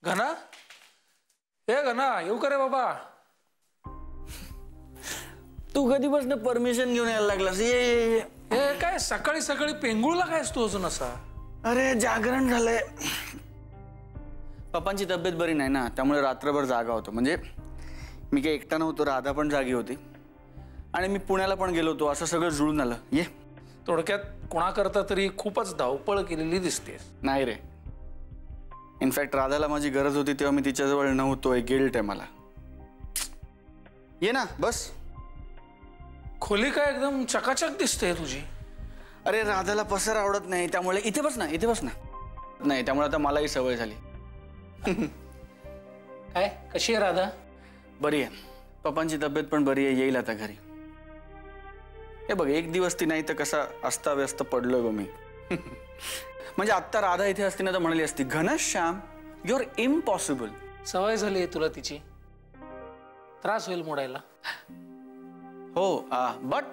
घना ए घना येऊ का रे बाबा? तू कधीपासून परमिशन घेऊन यायला लागलास? ये काय सकाळी सकाळी पेंगुळला काय असतो अजून असा? अरे जागरण झालंय. पप्पांची तब्येत बरी नाही ना, त्यामुळे रात्रभर जागा होतो. म्हणजे मी काही एकटा नव्हतो, राधा पण जागी होती आणि मी पुण्याला पण गेलो होतो. असं सगळं जुळून आलं. ये. थोडक्यात कोणाकरता तरी खूपच धावपळ केलेली दिसते. नाही रे, इनफॅक्ट राधाला माझी गरज होती तेव्हा मी तिच्याजवळ नव्हतोय. गिल्ट आहे मला. ये ना, बस. खोली काय एकदम चकाचक दिसते तुझी. अरे राधाला पसार आवडत नाही, त्यामुळे इथे बस ना, इथे बस ना. नाही, त्यामुळे आता मलाही सवय झाली. काय कशी आहे राधा? बरी आहे. पप्पांची तब्येत पण बरी आहे. येईल आता घरी. हे बघ, एक दिवस ती नाही तर कसा अस्ताव्यस्त पडलोय गो मी. म्हणजे आत्ता राधा इथे असती ना तर म्हणाली असती, घनश्याम यू आर इम्पॉसिबल. सवय झाली आहे तुला तिची. त्रास होईल मोडायला. हो, बट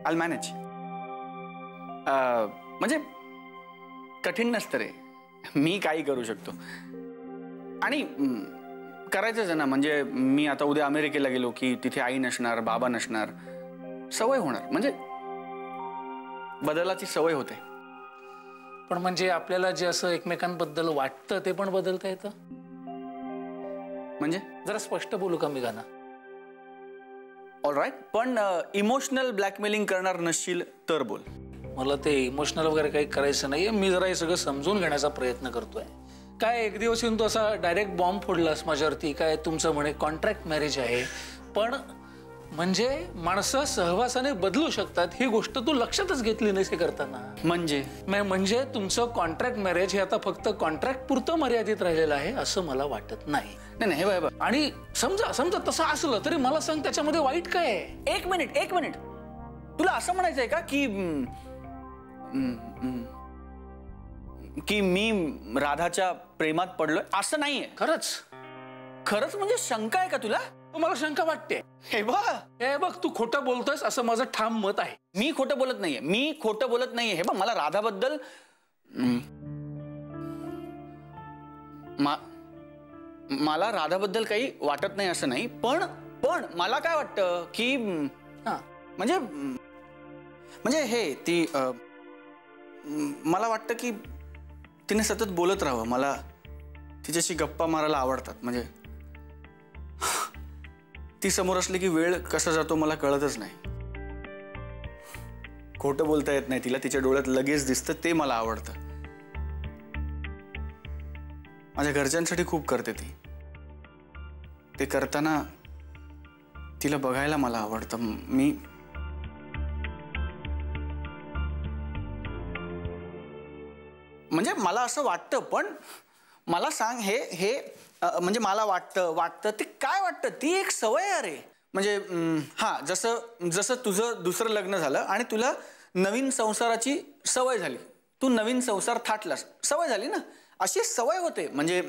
आय मॅनेज. म्हणजे कठीण नसतं रे. मी काही करू शकतो आणि करायचंच आहे ना. म्हणजे मी आता उद्या अमेरिकेला गेलो की तिथे आई नसणार, बाबा नसणार. सवय होणार. म्हणजे बदलाची सवय होते. पण म्हणजे आपल्याला जे असं एकमेकांबद्दल वाटतं ते पण बदलता येतं. म्हणजे जरा स्पष्ट बोलू का मी गाणं? All right. पण इमोशनल ब्लॅकमेलिंग करणार नसशील तर बोल. मला ते इमोशनल वगैरे काही करायचं नाहीये. मी जरा हे सगळं समजून घेण्याचा प्रयत्न करतोय. काय एक दिवस येऊन तू असा डायरेक्ट बॉम्ब फोडलास माझ्यावरती. काय तुमचं म्हणे कॉन्ट्रॅक्ट मॅरेज आहे, पण म्हणजे माणसं सहवासाने बदलू शकतात ही गोष्ट तू लक्षातच घेतली नाहीस हे करताना. म्हणजे तुमचं कॉन्ट्रॅक्ट मॅरेज हे आता फक्त कॉन्ट्रॅक्ट पुरतं मर्यादित राहिलेलं आहे असं मला वाटत नाही. नाही हे बघ. आणि समजा तसं असलं तरी मला सांग त्याच्यामध्ये वाईट काय आहे? एक मिनिट. तुला असं म्हणायचंय का की मी राधाच्या प्रेमात पडलोय? असं नाहीये. खरंच म्हणजे शंका आहे का तुला? मला शंका वाटते. हे बघ तू खोटं बोलतोयस असं माझं ठाम मत आहे. मी खोटं बोलत नाहीये. हे बघ, मला राधाबद्दल मला राधाबद्दल काही वाटत नाही असं नाही. पण मला काय वाटतं की म्हणजे हे ती मला वाटतं की तिने सतत बोलत राहावं. मला तिच्याशी गप्पा मारायला आवडतात. म्हणजे ती समोर असली की वेळ कसा जातो मला कळतच नाही. खोटं बोलता येत नाही तिला. तिच्या डोळ्यात लगेच दिसतं, ते मला आवडतं. माझ्या घरच्यांसाठी खूप करते ती. ते करताना तिला बघायला मला आवडतं. म्हणजे मला असं वाटतं. पण मला सांग, हे म्हणजे मला वाटतं ते काय वाटतं? ती एक सवय आहे रे. म्हणजे जसं तुझं दुसरं लग्न झालं आणि तुला नवीन संसाराची सवय झाली. तू नवीन संसार थाटलास, सवय झाली ना. अशी सवय होते. म्हणजे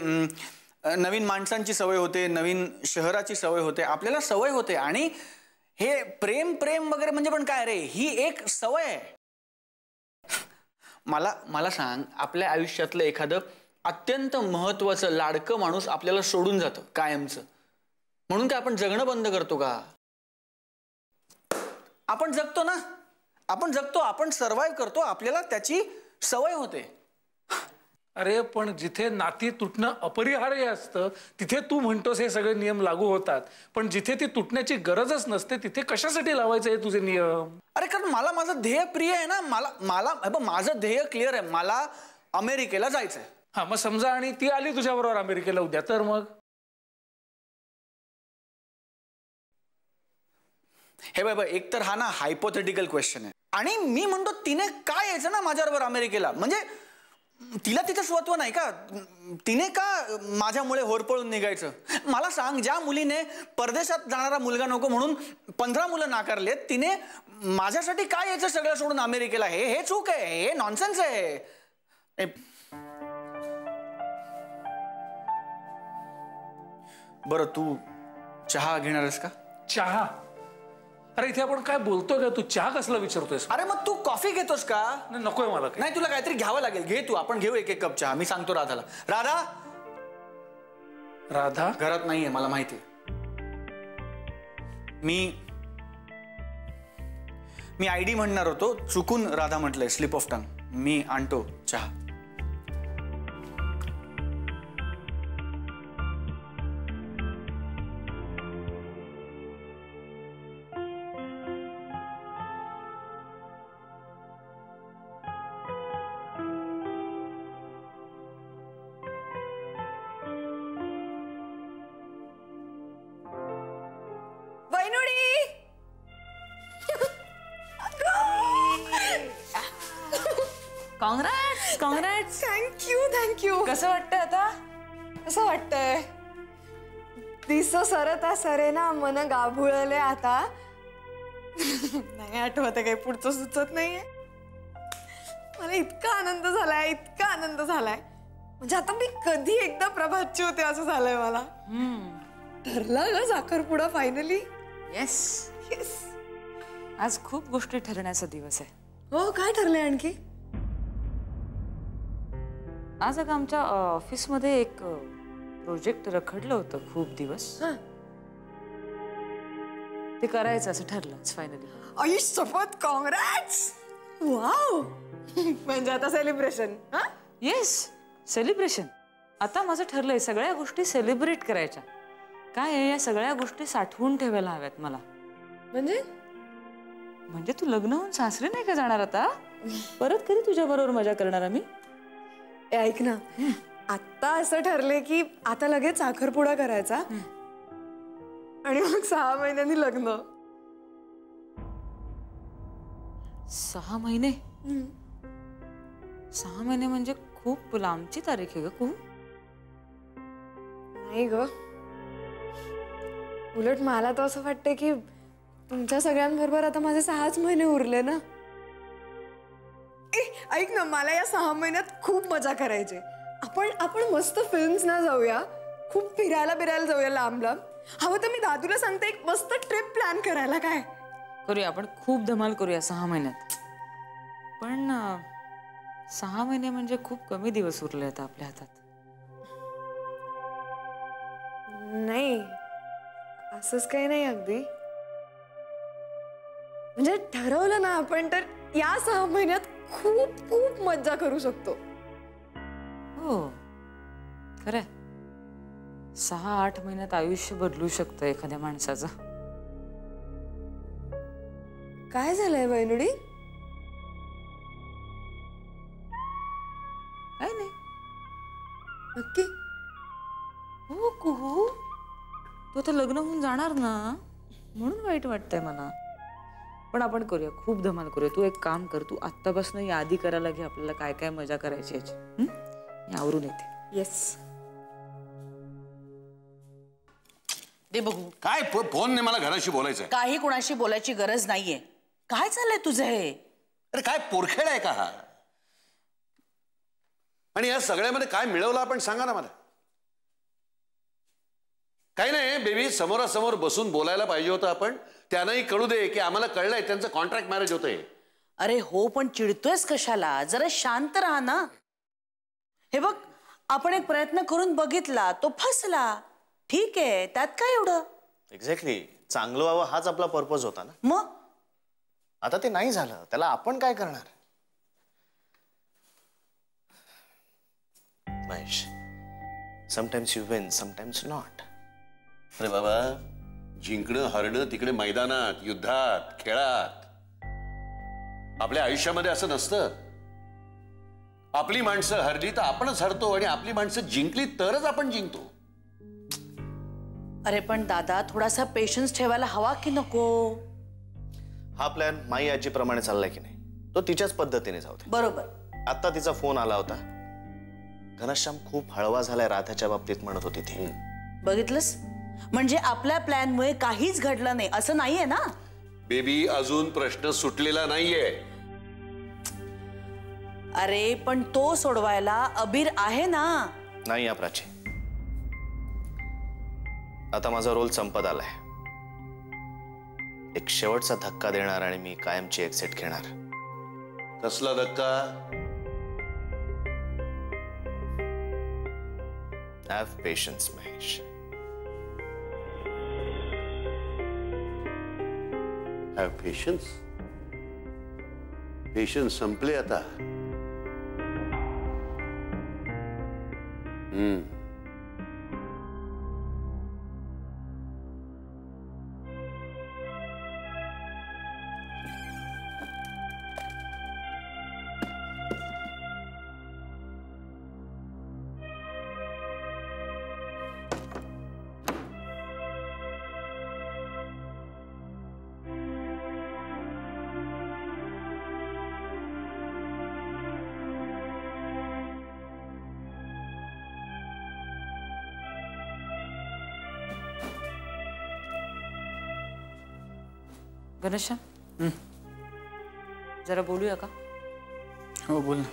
नवीन माणसांची सवय होते, नवीन शहराची सवय होते, आपल्याला सवय होते. आणि हे प्रेम वगैरे म्हणजे पण काय रे, ही एक सवय आहे. मला सांग, आपल्या आयुष्यातलं एखादं अत्यंत महत्वाचं लाडकं माणूस आपल्याला सोडून जातं कायमचं, म्हणून काय आपण जगणं बंद करतो का? आपण जगतो ना. आपण सर्व्हाइव्ह करतो. आपल्याला त्याची सवय होते. अरे पण जिथे नाती तुटणं अपरिहार्य असतं तिथे तू म्हणतोस हे सगळे नियम लागू होतात. पण जिथे ती तुटण्याची गरजच नसते तिथे कशासाठी लावायचे हे तुझे नियम? अरे कारण मला माझं ध्येय प्रिय आहे ना. माझं ध्येय क्लिअर आहे. मला अमेरिकेला जायचंय. हा, मग समजा आणि ती आली तुझ्याबरोबर अमेरिकेला उद्या, तर मग? हे बाबा, एक तर हा ना हायपोथेटिकल क्वेश्चन आहे. आणि मी म्हणतो तिने काय यायचं ना माझ्याबरोबर अमेरिकेला? म्हणजे तिला तिचं स्वत्व नाही का? तिने का माझ्यामुळे होरपळून निघायचं? मला सांग, ज्या मुलीने परदेशात जाणारा मुलगा नको म्हणून 15 मुलं नाकारलेत, तिने माझ्यासाठी काय यायचं सगळं सोडून अमेरिकेला? हे चूक आहे. हे नॉनसेन्स आहे. बरं, तू चहा घेणार आहेस का? चहा? अरे इथे आपण काय बोलतोय का? तू चहा कसला विचारतोयस? अरे मग तू कॉफी घेतोस का? नकोय मला. नाही, तुला काहीतरी घ्यावं लागेल. घे तू. आपण घेऊ एक कप चहा. मी सांगतो राधाला. राधा राधा घरात नाहीये, मला माहिती आहे. मी आयडी म्हणणार होतो, चुकून राधा म्हटलंय, स्लिप ऑफ टंग. मी आणतो चहा. Congrats congrats. थँक्यू. कसं वाटतंय आता? कसं वाटतंय? दिसो सरता सरेना मन गाभुळले आता. नाही आठवत काही पुढचं सुचत नाहीये. मला इतका आनंद झालाय, म्हणजे आता मी कधी एकदा प्रभातची होते असं झालंय मला. ठरला ग साखरपुडा फायनली. येस. आज खूप गोष्टी ठरण्याचा दिवस आहे. हो, काय ठरलंय आणखी? आज अगं आमच्या ऑफिसमध्ये एक प्रोजेक्ट रखडलं होतं खूप दिवस. ते करायचं असं ठरलं फायनली. आई शपथ, कॉंग्रॅट्स. वाव. म्हणजे आता सेलिब्रेशन. Yes, celebration. आता माझं ठरलंय सगळ्या गोष्टी सेलिब्रेट करायच्या. काय आहे, या सगळ्या गोष्टी साठवून ठेवायला हव्यात मला. म्हणजे तू लग्न होऊन सासरे नाही का जाणार आता? परत कधी तुझ्या बरोबर मजा करणार आम्ही. ऐक ना, आता असं ठरले की आता लगेच साखरपुडा करायचा आणि मग 6 महिन्यांनी लग्न. 6 महिने? 6 महिने म्हणजे खूप लांबची तारीख आहे ग खूप. नाही ग, उलट मला तर असं वाटतं की तुमच्या सगळ्यांबरोबर आता माझे 6च महिने उरले ना. ऐक ना, मला या 6 महिन्यात खूप मजा करायची. आपण मस्त फिल्म्सना जाऊया, खूप फिरायला जाऊया लांब. हवं तर मी दादूला सांगते एक मस्त ट्रिप प्लॅन करायला. काय करूया आपण? खूप धमाल करूया 6 महिन्यात. पण 6 महिने म्हणजे खूप कमी दिवस उरले आता आपल्या हातात. नाही, असंच काही नाही अगदी. म्हणजे ठरवलं ना आपण तर या 6 महिन्यात खूप खूप मज्जा करू शकतो. हो खरंय. 6-8 महिन्यात आयुष्य बदलू शकतं एखाद्या माणसाचं. काय झालंय वैनुडी? काय नाही. नक्की? हो कुहू, तू आता लग्न होऊन जाणार ना, म्हणून वाईट वाटतंय मला. पण आपण करूया, खूप धमाल करूया. तू एक काम कर, तू आत्तापासून यादी करायला घे आपल्याला काय काय मजा करायची याची. मी आवरून येते. येस. दे बघू. काय फोन ने मला घराशी बोलायचंय. काही कुणाशी बोलायची गरज नाहीये. काय चाललंय तुझं हे? अरे काय पोरखेड आहे का हा? आणि या सगळ्यामध्ये काय मिळवलं आपण सांगा ना मला. काही नाही बेबी, समोरासमोर बसून बोलायला पाहिजे होतं आपण. त्यांनाही कळू दे की आम्हाला कळलंय त्यांचं कॉन्ट्रॅक्ट मॅरेज होतंय. अरे हो, पण चिडतोयस कशाला? जरा शांत राहा ना. हे बघ, आपण एक प्रयत्न करून बघितला, तो फसला. ठीक आहे, त्यात काय एवढं? एक्झॅक्टली. चांगलं व्हावं हाच आपला पर्पज होता ना. मग आता ते नाही झालं, त्याला आपण काय करणार? Mahesh, sometimes you win, sometimes not. अरे बाबा, जिंकणं हरणं तिकडे मैदानात, युद्धात, खेळात. आपल्या आयुष्यामध्ये असं नसतं. आपली माणसं हरली तर आपणच हरतो आणि आपली माणसं जिंकली तरच आपण जिंकतो. अरे पण दादा, थोडासा पेशन्स ठेवायला हवा की नको? हा प्लॅन माई आजीप्रमाणे चाललाय की नाही, तो तिच्याच पद्धतीने जाऊ दे. बरोबर. आता तिचा फोन आला होता. घनश्याम खूप हळवा झालाय राधाच्या बाबतीत म्हणत होती ती. बघितलंस, म्हणजे आपल्या प्लॅनमुळे काहीच घडलं नाही असं नाहीये ना. बेबी, अजून प्रश्न सुटलेला नाहीये. अरे पण तो सोडवायला अबीर आहे ना. नाही या प्राची, आता माझा रोल संपत आलाय. एक शेवटचा धक्का देणार आणि मी कायमची एक्झिट घेणार. कसला धक्का? Have patience Mahesh. Have patience. Patience संपले आता. घनश्याम, जरा बोलूया का? हो बोल ना.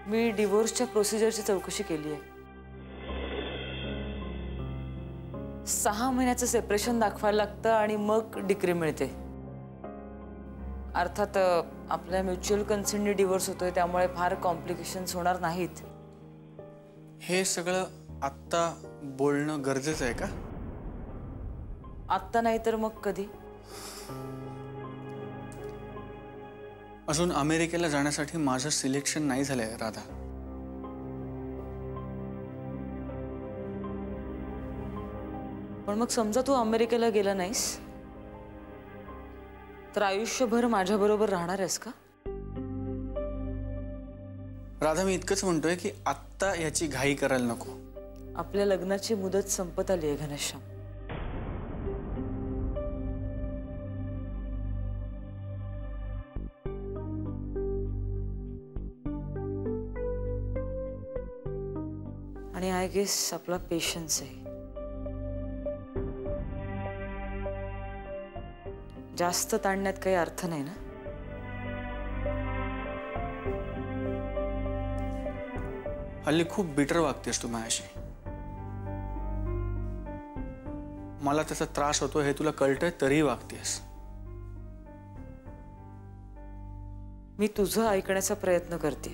मी डिवोर्सच्या प्रोसिजरची चौकशी केली आहे. 6 महिन्याचं सेपरेशन दाखवायला लागतं आणि मग डिक्री मिळते. अर्थात आपल्या म्युच्युअल कन्सेंटने डिवोर्स होतोय, त्यामुळे फार कॉम्प्लिकेशन्स होणार नाहीत. हे सगळं आत्ता बोलणं गरजेचं आहे का? आत्ता नाही तर मग कधी? अजून अमेरिकेला जाण्यासाठी माझं सिलेक्शन नाही झालंय राधा. पण मग समजा तू अमेरिकेला गेला नाहीस तर आयुष्यभर माझ्याबरोबर राहणार आहेस का? राधा, मी इतकंच म्हणतोय की आत्ता याची घाई करायला नको. आपल्या लग्नाची मुदत संपत आली आहे घनश्याम. आणि आय गेस आपला पेशन्स आहे. जास्त ताणण्यात काही अर्थ नाही ना. हल्ली खूप बिटर वागतेस तू माझ्याशी. मला त्याचा त्रास होतो हे तुला कळतंय तरी वागतेस. मी तुझं ऐकण्याचा प्रयत्न करते.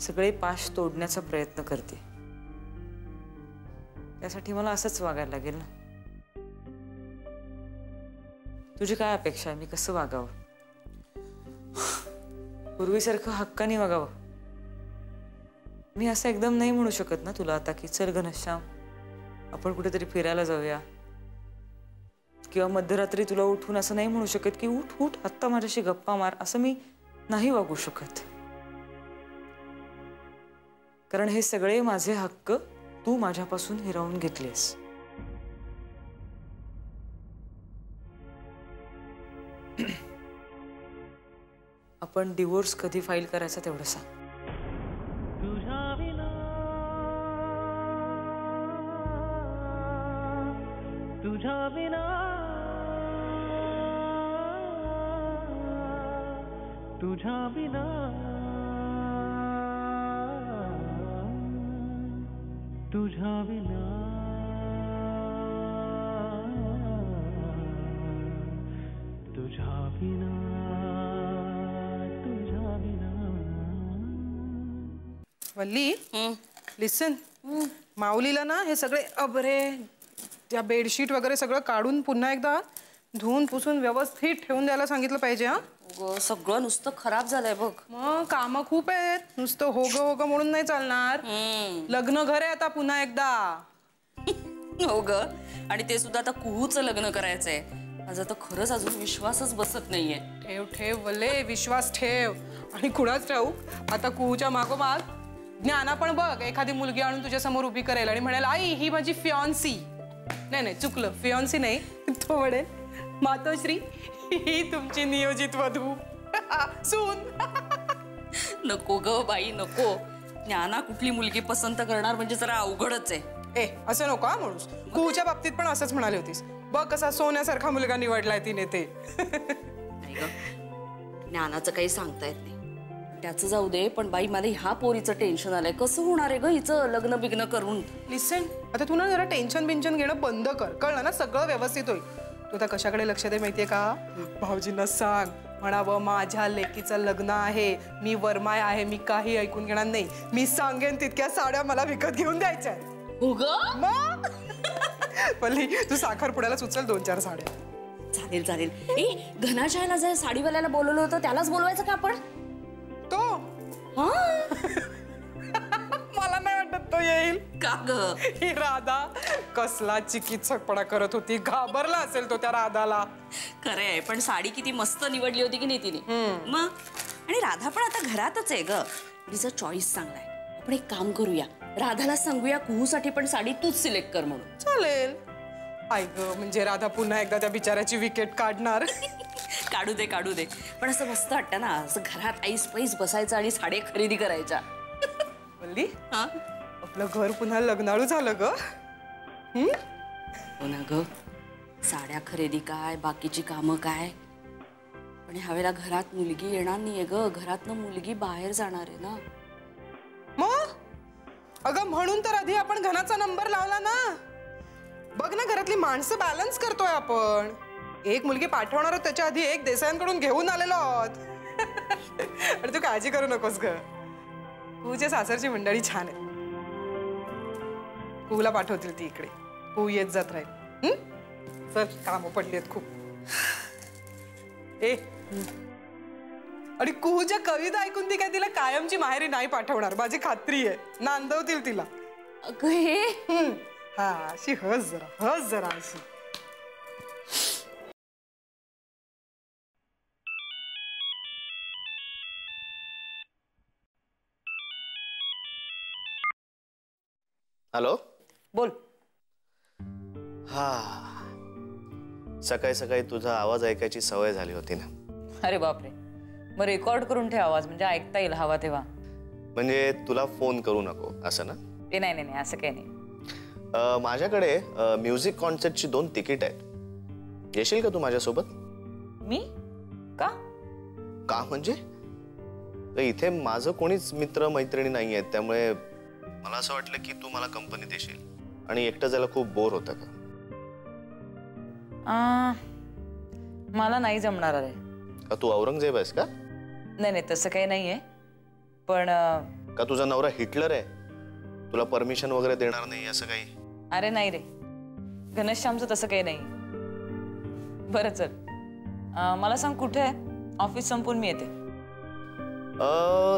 सगळे पाश तोडण्याचा प्रयत्न करते. त्यासाठी मला असंच वागायला लागेल ना. तुझी काय अपेक्षा आहे? मी कसं वागावं? पूर्वीसारखं हक्काने वागावं? मी असं एकदम नाही म्हणू शकत ना तुला आता की चल घनश्याम आपण कुठेतरी फिरायला जाऊया, किंवा मध्यरात्री तुला उठून असं नाही म्हणू शकत की उठ उठ आत्ता माझ्याशी गप्पा मार. असं मी नाही वागू शकत, कारण हे सगळे माझे हक्क तू माझ्यापासून हिरावून घेतलेस. आपण डिवोर्स कधी फाईल करायचा तेवढं सांग. तुझ्या विना तुझ्या विना तुझ्या विना तुझ्या विना तुझ्या विना. वल्ली, लिसन, माऊलीला ना हे सगळे अबरे त्या बेडशीट वगैरे सगळं काढून पुन्हा एकदा धुवून पुसून व्यवस्थित ठेवून द्यायला सांगितलं पाहिजे. हा सगळं नुसतं खराब झालंय बघ. मग कामं खूप आहेत, नुसतं होग होग म्हणून नाही चालणार. लग्न घर आहे आता पुन्हा एकदा. हो ग, आणि ते सुद्धा आता कुहूचं लग्न करायचंय. माझा तर खरंच अजून विश्वासच बसत नाहीये. ठेव ठेव वल्ले, विश्वास ठेव. आणि कुणाच ठाऊ आता कुहूच्या मागोमाग ज्ञाना पण बघ एखादी मुलगी आणून तुझ्या समोर उभी करेल आणि म्हणेल आई ही माझी फियॉन्सी. नाही चुकलं, फियॉन्सी नाही, तो म्हणेल मातोश्री ही तुमची नियोजित वधू सून. नको ग बाई नको. ज्ञाना कुठली मुलगी पसंत करणार म्हणजे जरा अवघडच आहे. ए असं नको हा म्हणूस. कुहूच्या बाबतीत पण असंच म्हणाली होतीस. बघ कसा सोन्यासारखा मुलगा निवडलाय तिने ते. नाही ग, ज्ञानाचं काही सांगता येत नाही. त्याचं जाऊ दे, पण बाई मला ह्या पोरीचं टेन्शन आलंय. कसं होणार आहे ग हिचं लग्न बिग्न करून? लिसन, आता तू ना जरा टेन्शन बिन्शन घेणं बंद कर. कळलं ना, सगळं व्यवस्थित होईल. तू आता कशाकडे लक्ष दे माहितीये का? भाऊजींना सांग म्हणावं माझ्या लेकीचं लग्न आहे, मी वरमाय आहे, मी काही ऐकून घेणार नाही, मी सांगेन तितक्या साड्या मला विकत घेऊन द्यायच्या मग पल्ली तू साखरपुड्याला सुचल 2-4 साड्या. चालेल चालेल. ए घनाशाला जर साडीवाल्याला बोलवलं होतं त्यालाच बोलवायचं का आपण? तो मला नाही वाटत तो येईल. का ग? ही राधा कसला चिकित्सकपणा करत होती, घाबरला असेल तो त्या राधाला. खरं आहे, पण साडी किती मस्त निवडली होती की नाही तिने. मग आणि राधा पण आता घरातच आहे ग, तिचा चॉईस चांगला आहे. आपण एक काम करूया, राधाला सांगूया कुहूसाठी पण साडी तूच सिलेक्ट कर म्हणून. चालेल. आई ग, म्हणजे राधा पुन्हा एकदा त्या बिचाऱ्याची विकेट काढणार. काढू दे काढू दे, पण असं मस्त वाटतं ना, असं घरात ऐस पैस बसायचं आणि साडी खरेदी करायच्या. बोलली आपलं घर पुन्हा लग्नाळू झालं ग. हो ना ग, साड्या खरेदी काय, बाकीची कामं काय, पण ह्यावेळेला घरात मुलगी येणार नाहीये ग, घरातनं मुलगी बाहेर जाणार आहे ना. मग अगं म्हणून तर आधी आपण घनाचा नंबर लावला ना. बघ ना, घरातली माणसं बॅलन्स करतोय आपण. एक मुलगी पाठवणार त्याच्या आधी एक देसायांकडून घेऊन आलेलो आहोत. आणि तू काळजी करू नकोस ग, कुहूच्या सासरची मंडळी छान आहे. कुहूला पाठवतील ती इकडे, कुहू येत जात राहील. चल, कामं पडली आहेत खूप. ए आणि कुहूच्या कविता ऐकून ती काय तिला कायमची माहेरी नाही पाठवणार, माझी खात्री आहे. नांदवतील तिला. अगं हे हा, अशी हस जरा अशी. हॅलो. बोल. हा, सकाळी सकाळी तुझा आवाज ऐकायची सवय झाली होती ना. अरे बापरे, मग रेकॉर्ड करून ठेव आवाज, म्हणजे ऐकता येईल हवा तेव्हा. म्हणजे तुला फोन करू नको असं ना? ते नाही नाही असं काही नाही. माझ्याकडे म्युझिक कॉन्सर्टची 2 तिकीट आहेत. येशील का तू माझ्यासोबत? मी का? का म्हणजे इथे माझं कोणीच मित्र मैत्रिणी नाही आहेत, त्यामुळे मला असं वाटलं की तू मला कंपनी देशील. आणि एकटं जायला खूप बोर होतं का? मला नाही जमणार. अरे का तू औरंगजेब आहेस का? नाही नाही तसं काही नाहीये, पण का तुझा नवरा हिटलर आहे, तुला परमिशन वगैरे देणार नाही असं काही? अरे नाही रे, घनश्यामचं तसं काही नाही. बरं चल, मला सांग कुठे आहे? ऑफिस संपून मी येते.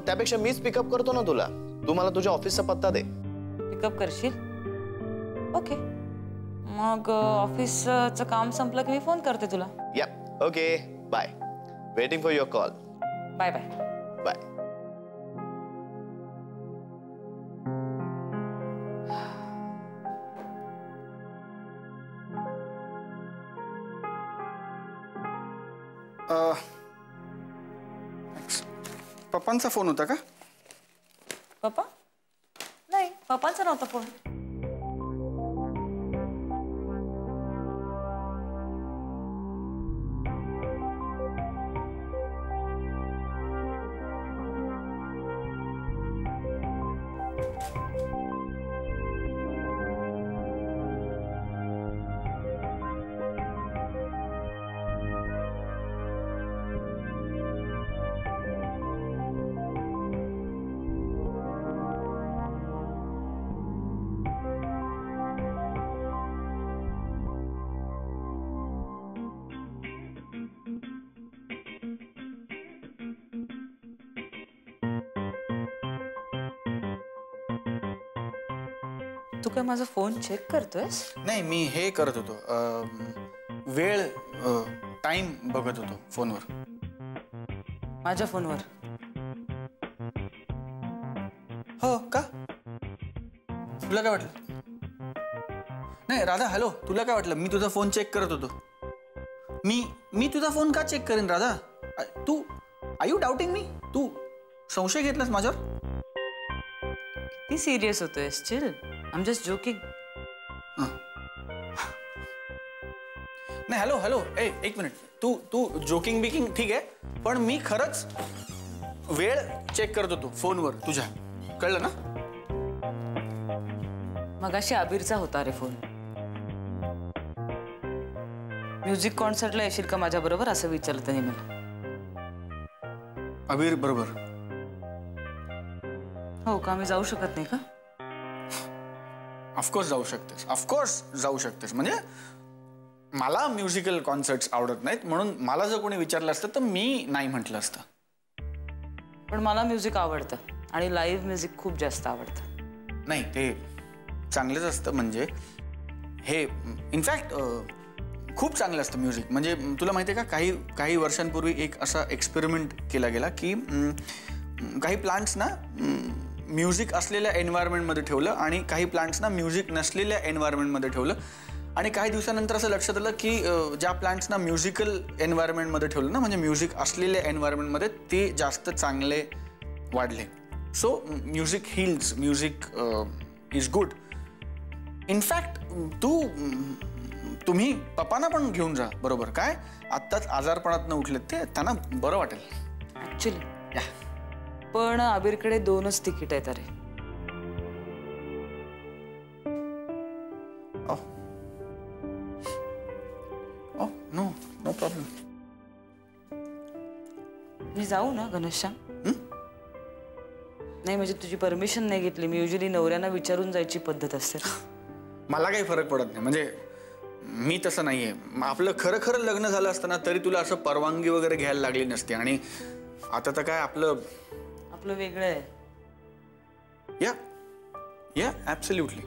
त्यापेक्षा मीच पिकअप करतो ना तुला. तू मला तुझ्या ऑफिसचा पत्ता दे. पिकअप करशील? ओके, मग ऑफिसचं काम संपलं की मी फोन करते तुला. या okay, bye. Waiting for your call. Bye bye. Bye. पप्पांचा फोन होता का? पप्पा? नाही, पप्पांचा नव्हता फोन. तू काय माझा फोन चेक करतोयस? नाही, मी हे करत होतो, वेळ टाइम बघत होतो फोनवर. माझ्या फोनवर? हो का? तुला काय वाटलं? नाही राधा, हॅलो, तुला काय वाटलं मी तुझा फोन चेक करत होतो? मी तुझा फोन का चेक करेन राधा? तू आर यू डाउटिंग मी? तू संशय घेतलास माझ्यावर? ती सिरियस होतोय? Chill, I am just joking. नाही, हॅलो हॅलो, एक मिनिट. तू जोकिंग बिकिंग ठीक आहे, पण मी खरंच वेळ चेक करत होतो फोनवर तुझ्या, कळलं ना? मगाशी अबीरचा होता रे फोन. म्युझिक कॉन्सर्टला येशील का माझ्या बरोबर असं विचारलं त्याने मला. अबीर बरोबर. हो का? मी जाऊ शकत नाही का? ऑफकोर्स जाऊ शकतेस, ऑफकोर्स जाऊ शकतेस. म्हणजे मला म्युझिकल कॉन्सर्ट्स आवडत नाहीत, म्हणून मला जर कोणी विचारलं असतं तर मी नाही म्हटलं असतं. पण मला म्युझिक आवडतं आणि लाईव्ह म्युझिक खूप जास्त आवडतं. नाही, ते चांगलंच असतं. म्हणजे हे इनफॅक्ट खूप चांगलं असतं म्युझिक. म्हणजे तुला माहिती आहे का, काही वर्षांपूर्वी एक असा एक्सपेरिमेंट केला गेला की काही प्लांट्स ना म्युझिक असलेल्या एन्व्हायरमेंटमध्ये ठेवलं आणि काही प्लांट्स ना म्युझिक नसलेल्या एन्व्हायरमेंटमध्ये ठेवलं. आणि काही दिवसानंतर असं लक्षात आलं की ज्या प्लांट्सना म्युझिकल एन्व्हायरमेंटमध्ये ठेवलं ना, म्हणजे म्युझिक असलेल्या एन्व्हायरमेंटमध्ये, ते जास्त चांगले वाढले. So music heels, music is good. In fact तुम्ही पप्पांना पण घेऊन जा बरोबर. काय आत्ताच आजारपणात उठलेत ते, त्यांना बरं वाटेल ऍक्च्युली. पण अबीरकडे 2च तिकीट आहेत. अरे नो नो प्रॉब्लेम. मी जाऊ ना घनश्याम? नाही म्हणजे तुझी परमिशन नाही घेतली. मी युजली नवऱ्यांना विचारून जायची पद्धत असते. मला काही फरक पडत नाही. म्हणजे मी तसं नाहीये. आपलं खरं खरं लग्न झालं असताना तरी तुला असं परवानगी वगैरे घ्यायला लागली नसती. आणि आता तर काय आपलं वेगळं आहे. या ॲब्सोल्युटली.